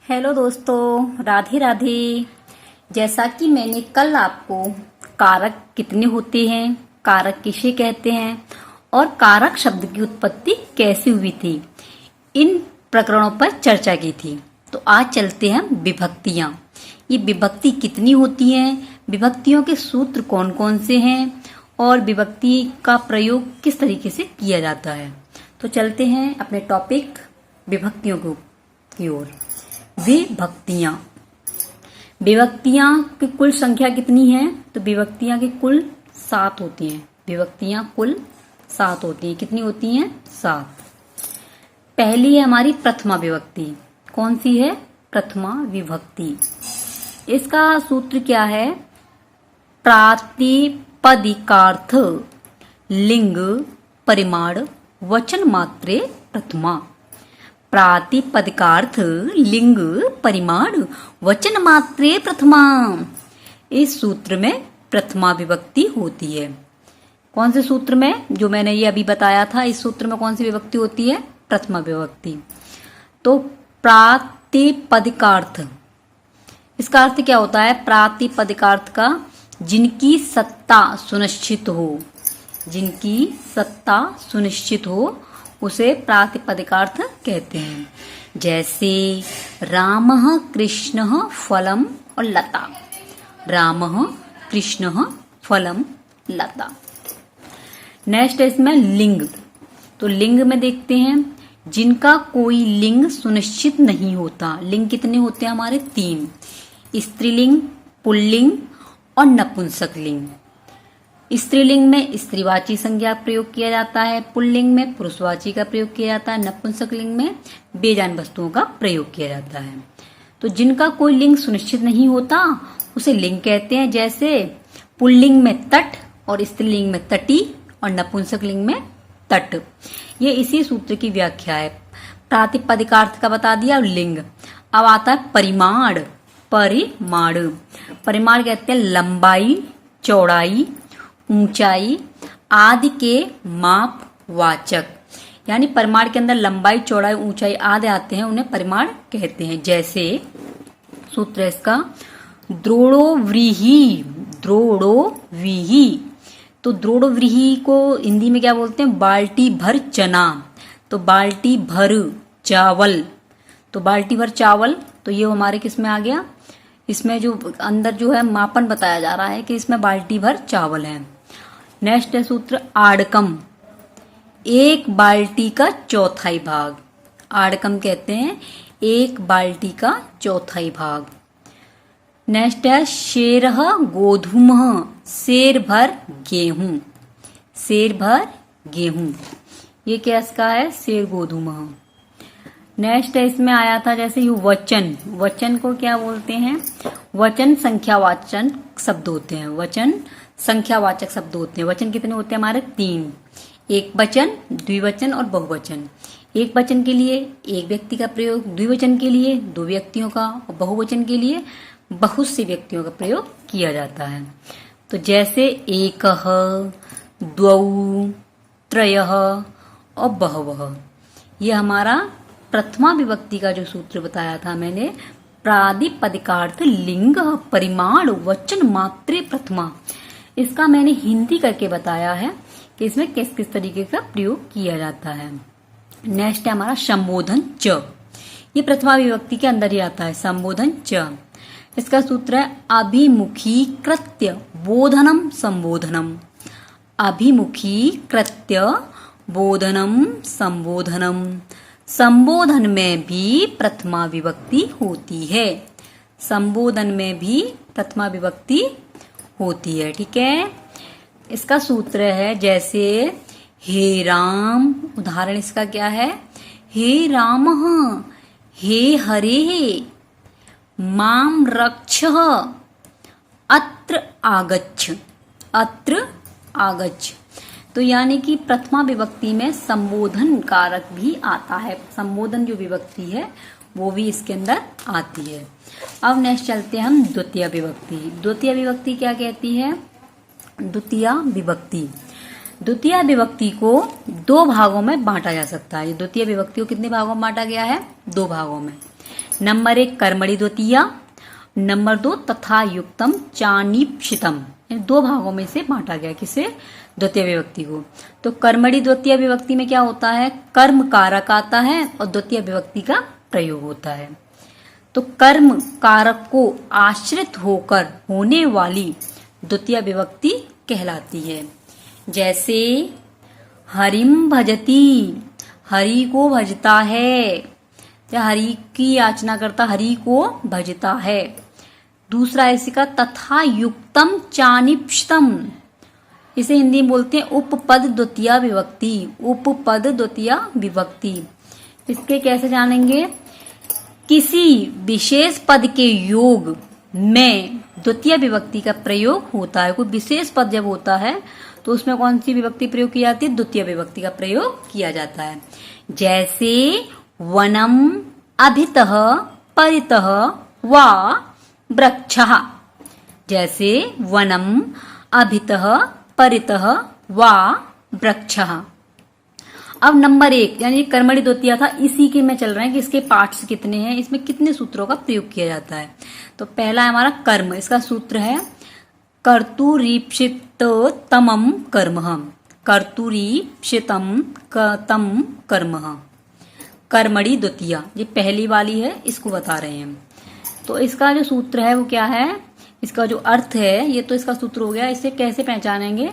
Hello दोस्तों, राधे राधे। जैसा कि मैंने कल आपको कारक कितने होते हैं, कारक किसे कहते हैं और कारक शब्द की उत्पत्ति कैसे हुई थी, इन प्रकरणों पर चर्चा की थी। तो आज चलते हैं विभक्तियां। ये विभक्ति कितनी होती हैं, विभक्तियों के सूत्र कौन कौन से हैं और विभक्ति का प्रयोग किस तरीके से किया जाता है। तो चलते हैं अपने टॉपिक विभक्तियों की ओर। विभक्तियां की कुल संख्या कितनी है? तो विभक्तियां की कुल 7 होती हैं। विभक्तियां कुल 7 होती हैं। कितनी होती हैं? 7। पहली है हमारी प्रथमा विभक्ति। कौन सी है? प्रथमा विभक्ति। इसका सूत्र क्या है? प्रातिपदिकार्थ लिंग परिमाण वचन मात्रे प्रथमा। प्रातिपदिकार्थ लिंग परिमाण वचन मात्रे प्रथमा। इस सूत्र में प्रथमा विभक्ति होती है। कौन से सूत्र में? जो मैंने ये अभी बताया था, इस सूत्र में कौन सी विभक्ति होती है? प्रथमा विभक्ति। तो प्रातिपदिकार्थ, इसका अर्थ क्या होता है? प्रातिपदिकार्थ का जिनकी सत्ता सुनिश्चित हो, जिनकी सत्ता सुनिश्चित हो उसे प्रातिपदिकार्थ कहते हैं। जैसे रामः कृष्णः फलम और लता। रामः कृष्णः फलम लता। नेक्स्ट है इसमें लिंग। तो लिंग में देखते हैं जिनका कोई लिंग सुनिश्चित नहीं होता। लिंग कितने होते हैं हमारे? 3। स्त्रीलिंग, पुल्लिंग और नपुंसक लिंग। स्त्रीलिंग में स्त्रीवाची संज्ञा प्रयोग किया जाता है, पुल्लिंग में पुरुषवाची का प्रयोग किया जाता है, नपुंसक लिंग में बेजान वस्तुओं का प्रयोग किया जाता है। तो जिनका कोई लिंग सुनिश्चित नहीं होता उसे लिंग कहते हैं। जैसे पुल्लिंग में तट और स्त्रीलिंग में तटी और नपुंसक लिंग में तट। ये इसी सूत्र की व्याख्या है। प्रातिपदिकार्थ का बता दिया और लिंग। अब आता है परिमाण। परिमाण, परिमाण कहते हैं लंबाई, चौड़ाई, ऊंचाई आदि के माप वाचक। यानी परिमाण के अंदर लंबाई, चौड़ाई, ऊंचाई आदि आते हैं, उन्हें परिमाण कहते हैं। जैसे सूत्र है इसका द्रोणोव्रीहि। द्रोणोव्रीहि, तो द्रोणोव्रीहि को हिंदी में क्या बोलते हैं? बाल्टी भर चना। तो बाल्टी भर चावल, तो बाल्टी भर चावल। तो ये हमारे किस में आ गया? इसमें जो अंदर जो है मापन बताया जा रहा है कि इसमें बाल्टी भर चावल है। नेक्स्ट है सूत्र आड़कम। एक बाल्टी का चौथाई भाग। आड़कम कहते हैं एक बाल्टी का चौथाई भाग। नेक्स्ट है शेरह गोधूमः। शेर भर गेहूं। शेर भर गेहूं, ये क्या इसका है? शेर गोधूमः। नेक्स्ट है इसमें आया था जैसे ये वचन। वचन को क्या बोलते हैं? वचन संख्यावाचक शब्द होते हैं। वचन संख्यावाचक शब्द होते हैं। वचन कितने होते हैं हमारे? 3। एक वचन, द्विवचन और बहुवचन। एक वचन के लिए एक व्यक्ति का प्रयोग, द्विवचन के लिए 2 व्यक्तियों का और बहुवचन के लिए बहुत से व्यक्तियों का प्रयोग किया जाता है। तो जैसे एकः, द्वौ, त्रयः और बहवः। ये हमारा प्रथमा विभक्ति का जो सूत्र बताया था मैंने, प्रातिपदिकार्थ लिंग परिमाण वचन मात्रे प्रथमा, इसका मैंने हिंदी करके बताया है कि इसमें किस किस तरीके का प्रयोग किया जाता है। नेक्स्ट है हमारा संबोधन च। ये प्रथमा विभक्ति के अंदर ही आता है, संबोधन च। इसका सूत्र है अभिमुखीकृत्य बोधनम संबोधनम। अभिमुखीकृत्य बोधनम संबोधनम। संबोधन में भी प्रथमा विभक्ति होती है। संबोधन में भी प्रथमा विभक्ति होती है। ठीक है। इसका सूत्र है जैसे हे राम। उदाहरण इसका क्या है? हे रामः, हे हरे, माम रक्षः, अत्र आगच्छ। अत्र आगच्छ। तो यानी कि प्रथमा विभक्ति में संबोधन कारक भी आता है। संबोधन जो विभक्ति है वो भी इसके अंदर आती है। अब नेक्स्ट चलते हैं हम द्वितीय विभक्ति। द्वितीय विभक्ति क्या कहती है? द्वितीय विभक्ति, द्वितीय विभक्ति को 2 भागों में बांटा जा सकता है। द्वितीय विभक्ति को कितने भागों में बांटा गया है? 2 भागों में। नंबर 1 कर्मणि द्वितीया, नंबर 2 तथा युक्तम चानीप्सितम। दो भागों में से बांटा गया किसे, द्वितीय विभक्ति को। तो कर्मणि द्वितीय विभक्ति में क्या होता है, कर्म कारक आता है और द्वितीय विभक्ति का प्रयोग होता है। तो कर्म कारक को आश्रित होकर होने वाली द्वितीय विभक्ति कहलाती है। जैसे हरिम भजती, हरि को भजता है, या हरि की याचना करता, हरि को भजता है। दूसरा ऐसे का तथा युक्तम चानिप्सितम, इसे हिंदी में बोलते हैं उपपद द्वितीय विभक्ति, उपपद द्वितीय विभक्ति। इसके कैसे जानेंगे, किसी विशेष पद के योग में द्वितीय विभक्ति का प्रयोग होता है। कोई विशेष पद जब होता है तो उसमें कौन सी विभक्ति प्रयोग की जाती है, द्वितीय विभक्ति का प्रयोग किया जाता है। जैसे वनम अभितः परितः वा वृक्षः, जैसे वनम अभितः परितः वा वृक्षः। अब नंबर 1 यानी कर्मणि द्वितीया था, इसी के में चल रहे हैं कि इसके पार्ट्स कितने हैं, इसमें कितने सूत्रों का प्रयोग किया जाता है। तो पहला है हमारा कर्म, इसका सूत्र है कर्तुरीप्सित तमम कर्मः, कर्तुरीप्सितम तम कर्मः। कर्मणि द्वितीया ये पहली वाली है, इसको बता रहे हैं। तो इसका जो सूत्र है वो क्या है, इसका जो अर्थ है, ये तो इसका सूत्र हो गया। इसे कैसे पहचानेंगे,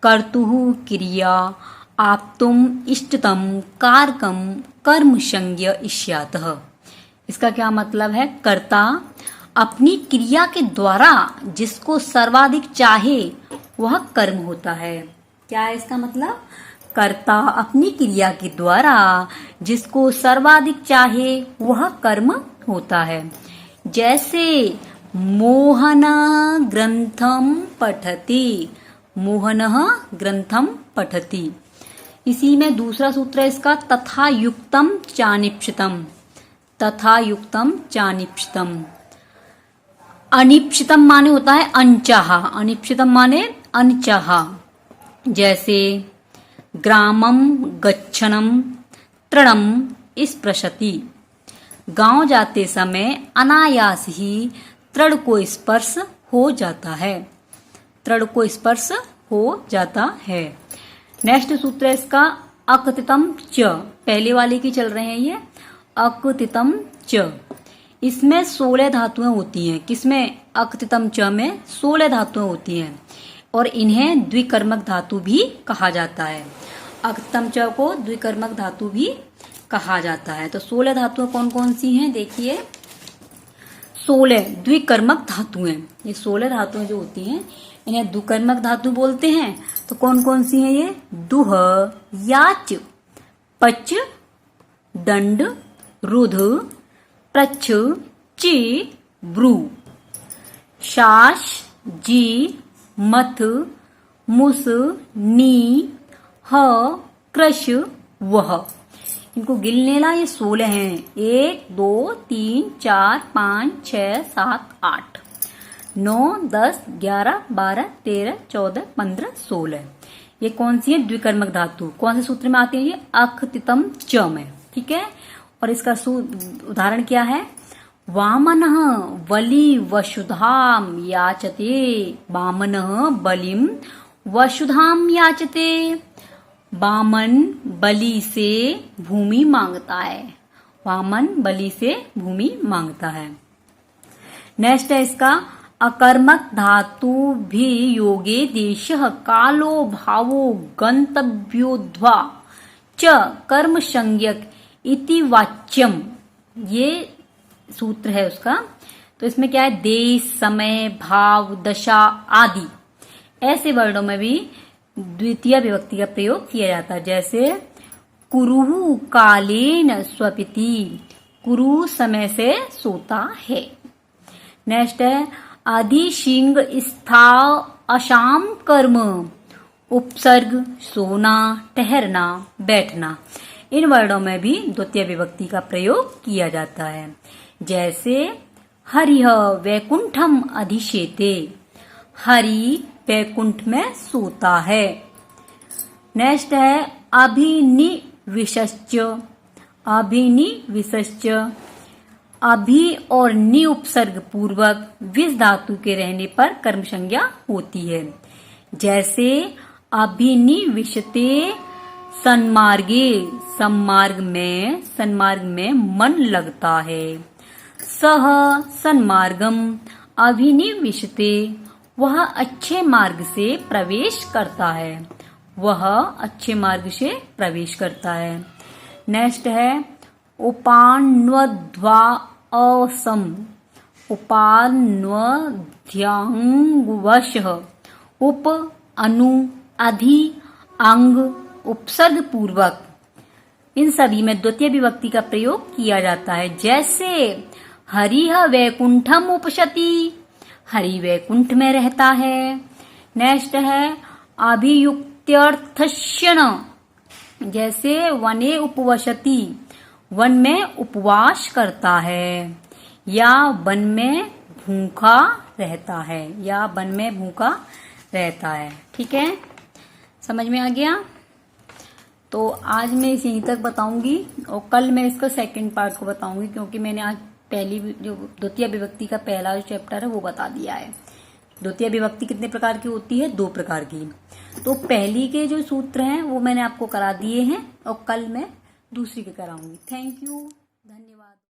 कर्तुः क्रिया आप्तुम इष्टतम कारकम कर्म संज्ञ इष्यातः। इसका क्या मतलब है, कर्ता अपनी क्रिया के द्वारा जिसको सर्वाधिक चाहे वह कर्म होता है। क्या है इसका मतलब, कर्ता अपनी क्रिया के द्वारा जिसको सर्वाधिक चाहे वह कर्म होता है। जैसे मोहन ग्रंथम पठति, मोहनः ग्रंथम पठति। इसी में दूसरा सूत्र है इसका तथा युक्तम चानिप्सितम, तथा युक्तम चानिप्सितम। अनिप्सितम माने होता है अनचाहा, अनिप्सितम माने अनचाहा। जैसे ग्रामम गच्छनम तृणम स्पृशति, गांव जाते समय अनायास ही तृण को स्पर्श हो जाता है, तृण को स्पर्श हो जाता है। नेक्स्ट सूत्र है इसका अकतितम च, पहले वाले की चल रहे हैं ये, अकतितम च। इसमें 16 धातुएं होती हैं, किसमें, अकतितम च में 16 धातुएं होती हैं और इन्हें द्विकर्मक धातु भी कहा जाता है। अकतितम च को द्विकर्मक धातु भी कहा जाता है। तो 16 धातुएं कौन कौन सी हैं, देखिए 16 द्विकर्मक धातुएं। ये 16 धातुएं जो होती हैं इन्हें द्विकर्मक धातु बोलते हैं। तो कौन कौन सी हैं ये, दुह, याच, पच, दंड, रुध, प्रच्छ, ची, ब्रू, शास, जी, मथ, मुस, नी, ह, कृश, वह। इनको गिनने ला ये 16 हैं, 1 2 3 4 5 6 7 8 9 10 11 12 13 14 15 16। ये कौन सी है, द्विकर्मक धातु। कौन से सूत्र में आती है ये, अकतितम च में, ठीक है। और इसका उदाहरण क्या है, वामनः बलि वसुधाम याचते, वामनः बलिम वसुधाम याचते। वामन बलि से भूमि मांगता है, वामन बलि से भूमि मांगता है। नेक्स्ट है इसका अकर्मक धातु भी योगे देशः कालो भावो गंतव्योध्वा च कर्म संज्ञक इति वाच्यम। ये सूत्र है उसका। तो इसमें क्या है, देश, समय, भाव, दशा आदि ऐसे वर्णों में भी द्वितीय विभक्ति का प्रयोग किया जाता है। जैसे कुरुहु कालेन स्वपिति, कुरु समय से सोता है। नेक्स्ट है अधिशिंग स्था अशाम कर्म, उपसर्ग सोना, ठहरना, बैठना। इन वर्णों में भी द्वितीय विभक्ति का प्रयोग किया जाता है। जैसे हरिः वैकुंठम अधिशेते, हरि वैकुंठ में सोता है। नेक्स्ट है अभिनिविशश्च, अभिनिविशश्च, अभि और नि उपसर्ग पूर्वक विस धातु के रहने पर कर्म संज्ञा होती है। जैसे अभिनिविशते सन्मार्गे, सन्मार्ग में मन लगता है। सह सन्मार्गम अभिनिविशते, वह अच्छे मार्ग से प्रवेश करता है। वह अच्छे मार्ग से प्रवेश करता है। नेक्स्ट है उपान्वद्वा असम, उपान्वध्यांगवश, उप अनु अधि अंग उपसर्ग पूर्वक, इन सभी में द्वितीय विभक्ति का प्रयोग किया जाता है। जैसे हरिह वैकुंठम उपशति, हरि वैकुंठ में रहता है। नेक्स्ट है अभियुक्त्यर्थस्य न, जैसे वने उपवसति, वन में उपवास करता है या वन में भूखा रहता है, या वन में भूखा रहता है। ठीक है, समझ में आ गया? तो आज मैं इसे यहीं तक बताऊंगी और कल मैं इसका सेकंड पार्ट को बताऊंगी, क्योंकि मैंने आज पहली जो द्वितीय विभक्ति का पहला जो चैप्टर है वो बता दिया है। द्वितीय विभक्ति कितने प्रकार की होती है? 2 प्रकार की। तो पहली के जो सूत्र हैं वो मैंने आपको करा दिए हैं और कल मैं दूसरी के कराऊंगी। थैंक यू, धन्यवाद।